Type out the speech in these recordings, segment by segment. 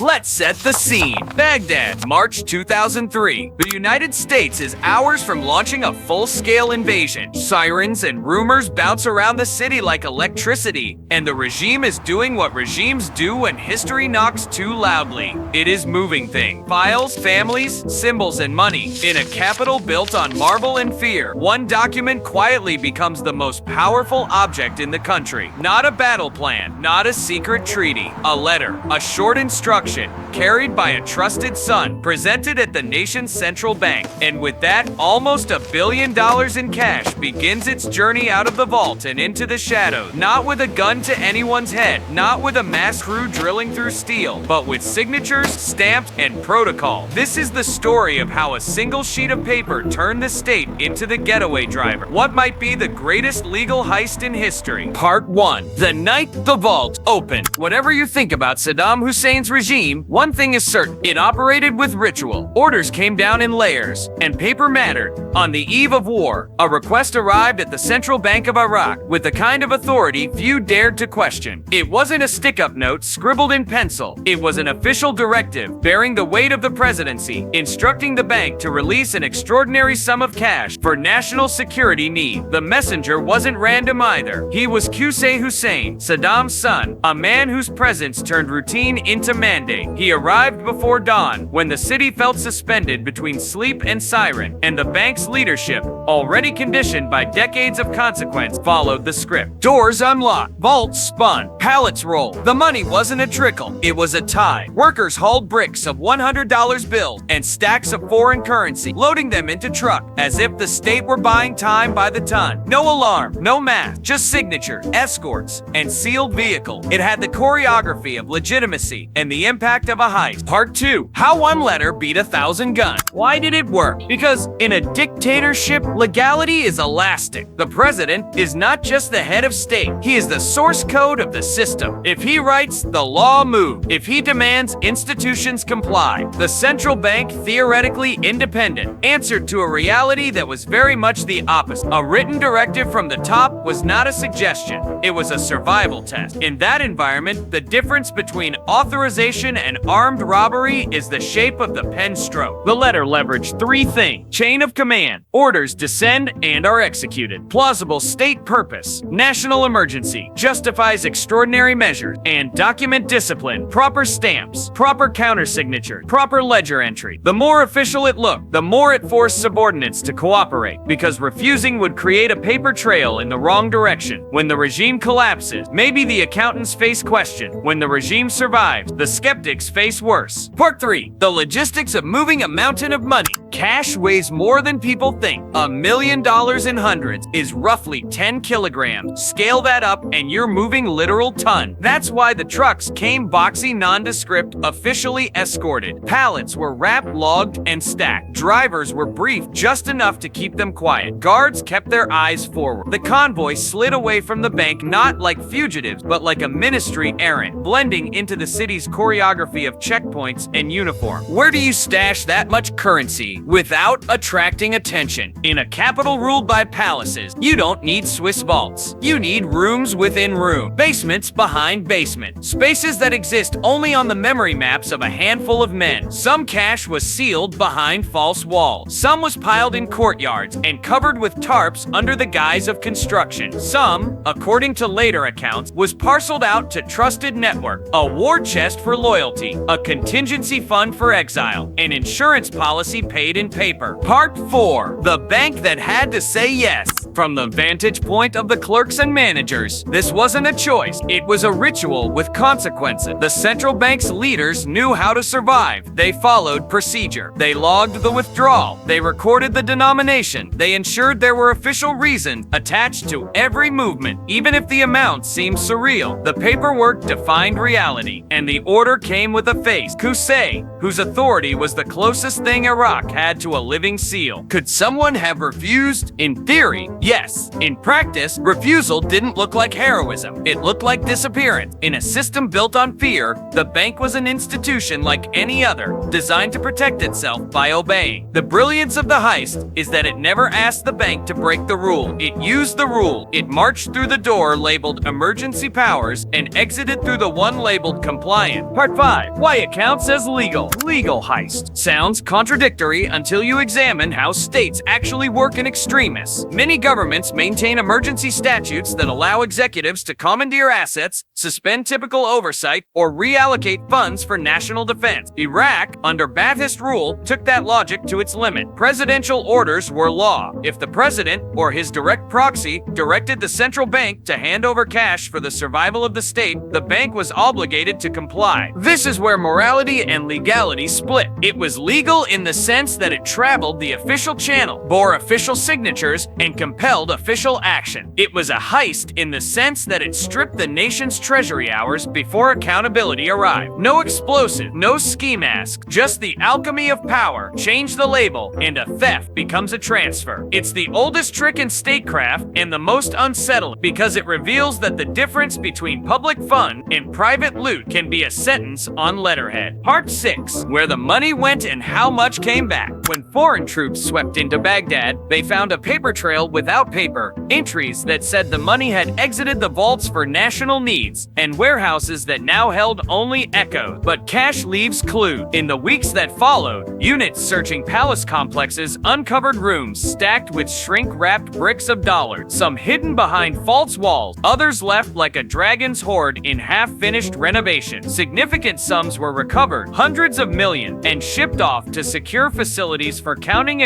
Let's set the scene. Baghdad, March 2003. The United States is hours from launching a full-scale invasion. Sirens and rumors bounce around the city like electricity, and the regime is doing what regimes do when history knocks too loudly. It is moving things. Files, families, symbols, and money. In a capital built on marble and fear, one document quietly becomes the most powerful object in the country. Not a battle plan, not a secret treaty. A letter, a short instruction, carried by a trusted son, presented at the nation's central bank. And with that, almost $1 billion in cash begins its journey out of the vault and into the shadows. Not with a gun to anyone's head, not with a mass crew drilling through steel, but with signatures, stamps, and protocol. This is the story of how a single sheet of paper turned the state into the getaway driver. What might be the greatest legal heist in history? Part 1. The night the vault opened. Whatever you think about Saddam Hussein's regime, one thing is certain. It operated with ritual. Orders came down in layers, and paper mattered. On the eve of war, a request arrived at the Central Bank of Iraq with the kind of authority few dared to question. It wasn't a stick-up note scribbled in pencil. It was an official directive bearing the weight of the presidency, instructing the bank to release an extraordinary sum of cash for national security needs. The messenger wasn't random either. He was Qusay Hussein, Saddam's son, a man whose presence turned routine into mandate. He arrived before dawn, when the city felt suspended between sleep and siren, and the bank's leadership, already conditioned by decades of consequence, followed the script. Doors unlocked, vaults spun, pallets rolled. The money wasn't a trickle, it was a tide. Workers hauled bricks of $100 bills and stacks of foreign currency, loading them into trucks, as if the state were buying time by the ton. No alarm, no math, just signatures, escorts, and sealed vehicles. It had the choreography of legitimacy and the impact of a heist. Part 2. How one letter beat 1,000 guns. Why did it work? Because in a dictatorship, legality is elastic. The president is not just the head of state. He is the source code of the system. If he writes, the law moves. If he demands, institutions comply. The central bank, theoretically independent, answered to a reality that was very much the opposite. A written directive from the top was not a suggestion. It was a survival test. In that environment, the difference between authorization and armed robbery is the shape of the pen stroke. The letter leveraged 3 things. Chain of command. Orders descend and are executed. Plausible state purpose. National emergency. Justifies extraordinary measures. And document discipline. Proper stamps. Proper countersignature. Proper ledger entry. The more official it looked, the more it forced subordinates to cooperate, because refusing would create a paper trail in the wrong direction. When the regime collapses, maybe the accountants face question. When the regime survives, the skeptics face worse. Part 3. The logistics of moving a mountain of money. Cash weighs more than people think. $1 million in hundreds is roughly 10 kilograms. Scale that up and you're moving literal ton. That's why the trucks came boxy, nondescript, officially escorted. Pallets were wrapped, logged, and stacked. Drivers were briefed just enough to keep them quiet. Guards kept their eyes forward. The convoy slid away from the bank not like fugitives, but like a ministry errand, blending into the city's choreography of checkpoints and uniform. Where do you stash that much currency without attracting attention? In a capital ruled by palaces, you don't need Swiss vaults. You need rooms within room, basements behind basement, spaces that exist only on the memory maps of a handful of men. Some cash was sealed behind false walls. Some was piled in courtyards and covered with tarps under the guise of construction. Some, according to later accounts, was parceled out to trusted network, a war chest for loyalty, a contingency fund for exile, an insurance policy paid in paper. Part 4. The bank that had to say yes. From the vantage point of the clerks and managers, this wasn't a choice. It was a ritual with consequences. The central bank's leaders knew how to survive. They followed procedure. They logged the withdrawal. They recorded the denomination. They ensured there were official reasons attached to every movement, even if the amount seemed surreal. The paperwork defined reality, and the order came with a face. Qusay, whose authority was the closest thing Iraq had to a living seal. Could someone have refused? In theory, Yes, in practice, refusal didn't look like heroism. It looked like disappearance. In a system built on fear, the bank was an institution like any other, designed to protect itself by obeying. The brilliance of the heist is that it never asked the bank to break the rule. It used the rule. It marched through the door labeled emergency powers and exited through the one labeled compliant. Part 5. Why it counts as legal. Legal heist. Sounds contradictory until you examine how states actually work in extremis. Many governments maintain emergency statutes that allow executives to commandeer assets, suspend typical oversight, or reallocate funds for national defense. Iraq, under Ba'athist rule, took that logic to its limit. Presidential orders were law. If the president or his direct proxy directed the central bank to hand over cash for the survival of the state, the bank was obligated to comply. This is where morality and legality split. It was legal in the sense that it traveled the official channel, bore official signatures, and compelled official action. It was a heist in the sense that it stripped the nation's treasury hours before accountability arrived. No explosive, no ski mask, just the alchemy of power. Change the label, and a theft becomes a transfer. It's the oldest trick in statecraft and the most unsettling because it reveals that the difference between public fun and private loot can be a sentence on letterhead. Part 6. Where the money went and how much came back. When foreign troops swept into Baghdad, they found a paper trail without paper, entries that said the money had exited the vaults for national needs, and warehouses that now held only echoes. But cash leaves clues. In the weeks that followed, units searching palace complexes uncovered rooms stacked with shrink-wrapped bricks of dollars, some hidden behind false walls, others left like a dragon's hoard in half-finished renovations. Significant sums were recovered, hundreds of millions, and shipped off to secure facilities for accounting,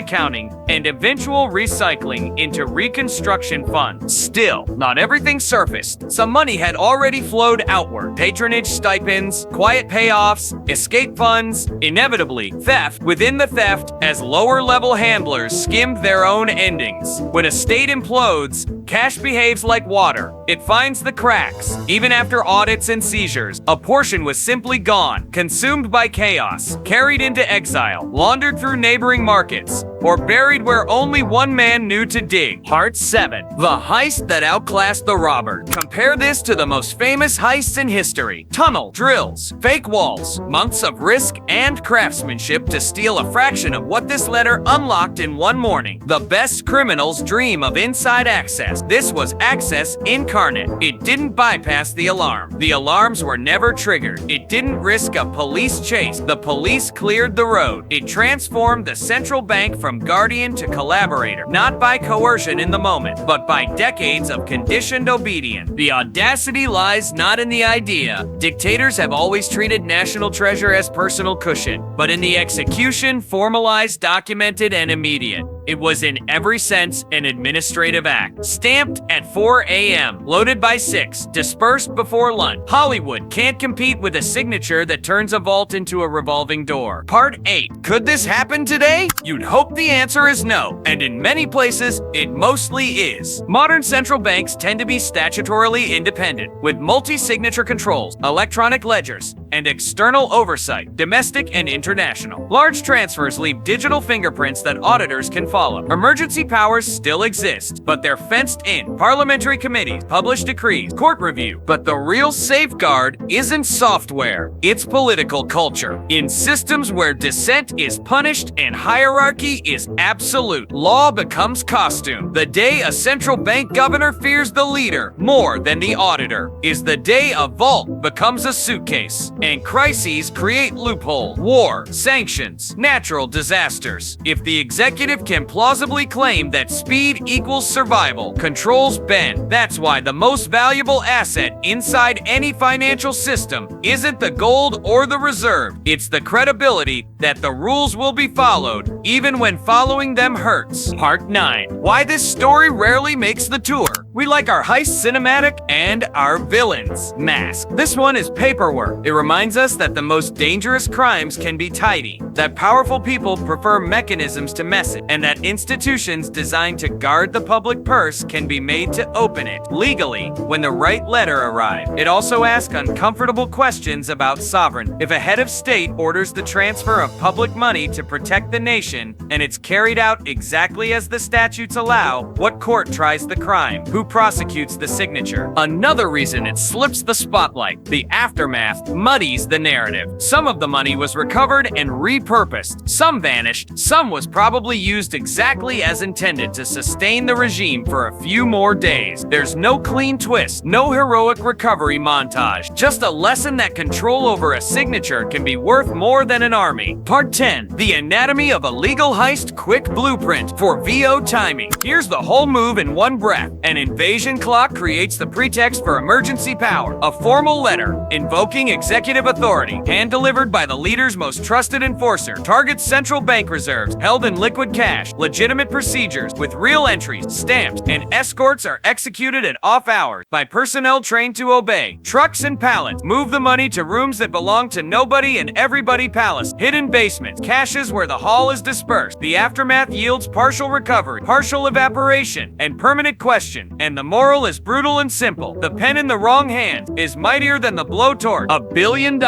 and eventual recycling into reconstruction funds. Still, not everything surfaced. Some money had already flowed outward. Patronage stipends, quiet payoffs, escape funds, inevitably, theft within the theft as lower-level handlers skimmed their own endings. When a state implodes, cash behaves like water. It finds the cracks. Even after audits and seizures, a portion was simply gone, consumed by chaos, carried into exile, laundered through neighboring markets, or buried where only one man knew to dig. Part 7. The heist that outclassed the robber. Compare this to the most famous heists in history. Tunnel, drills, fake walls, months of risk and craftsmanship to steal a fraction of what this letter unlocked in one morning. The best criminals dream of inside access. This was access incarnate. It didn't bypass the alarm. The alarms were never triggered. It didn't risk a police chase. The police cleared the road. It transformed the central bank from guardian to collaborator, not by coercion in the moment, but by decades of conditioned obedience. The audacity lies not in the idea. Dictators have always treated national treasure as personal cushion, but in the execution, formalized, documented, and immediate. It was in every sense an administrative act. Stamped at 4 a.m., loaded by 6, dispersed before lunch. Hollywood can't compete with a signature that turns a vault into a revolving door. Part 8. Could this happen today? You'd hope the answer is no, and in many places, it mostly is. Modern central banks tend to be statutorily independent, with multi-signature controls, electronic ledgers, and external oversight, domestic and international. Large transfers leave digital fingerprints that auditors can follow. Emergency powers still exist, but they're fenced in. Parliamentary committees publish decrees, court review. But the real safeguard isn't software, it's political culture. In systems where dissent is punished and hierarchy is absolute, law becomes costume. The day a central bank governor fears the leader more than the auditor is the day a vault becomes a suitcase. And crises create loopholes, war, sanctions, natural disasters. If the executive can plausibly claim that speed equals survival, controls bend. That's why the most valuable asset inside any financial system isn't the gold or the reserve. It's the credibility that the rules will be followed, even when following them hurts. Part 9. Why this story rarely makes the tour. We like our heist cinematic and our villains mask. This one is paperwork. It reminds us that the most dangerous crimes can be tidy, that powerful people prefer mechanisms to mess it, and that institutions designed to guard the public purse can be made to open it legally when the right letter arrives. It also asks uncomfortable questions about sovereignty. If a head of state orders the transfer of public money to protect the nation, and it's carried out exactly as the statutes allow, what court tries the crime? Who prosecutes the signature? Another reason it slips the spotlight, the aftermath, muddies the narrative. Some of the money was recovered and repurposed. Some vanished. Some was probably used exactly as intended to sustain the regime for a few more days. There's no clean twist, no heroic recovery montage, just a lesson that control over a signature can be worth more than an army. Part 10. The Anatomy of a Legal Heist Quick Blueprint for VO Timing. Here's the whole move in one breath. An invasion clock creates the pretext for emergency power. A formal letter invoking executive authority, hand-delivered by the leader's most trusted enforcer, targets central bank reserves held in liquid cash. Legitimate procedures with real entries, stamps, and escorts are executed at off hours by personnel trained to obey. Trucks and pallets move the money to rooms that belong to nobody and everybody. Palace, hidden basements, caches where the haul is dispersed. The aftermath yields partial recovery, partial evaporation, and permanent question. And the moral is brutal and simple. The pen in the wrong hand is mightier than the blowtorch. $1 billion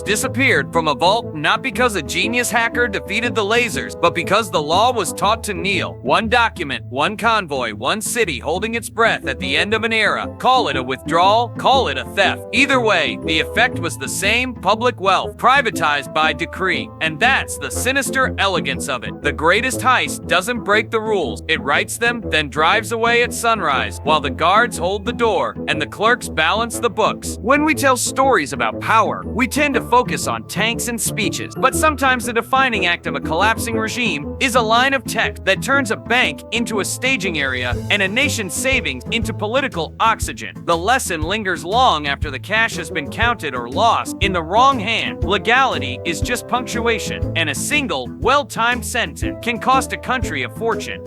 disappeared from a vault not because a genius hacker defeated the lasers, but because the law was taught to kneel. One document, one convoy, one city holding its breath at the end of an era. Call it a withdrawal, call it a theft. Either way, the effect was the same: public wealth privatized by decree. And that's the sinister elegance of it. The greatest heist doesn't break the rules. It writes them, then drives away at sunrise, while the guards hold the door and the clerks balance the books. When we tell stories about power, we tend to focus on tanks and speeches, but sometimes the defining act of a collapsing regime is a line of text that turns a bank into a staging area and a nation's savings into political oxygen. The lesson lingers long after the cash has been counted or lost. In the wrong hand, legality is just punctuation, and a single, well-timed sentence can cost a country a fortune.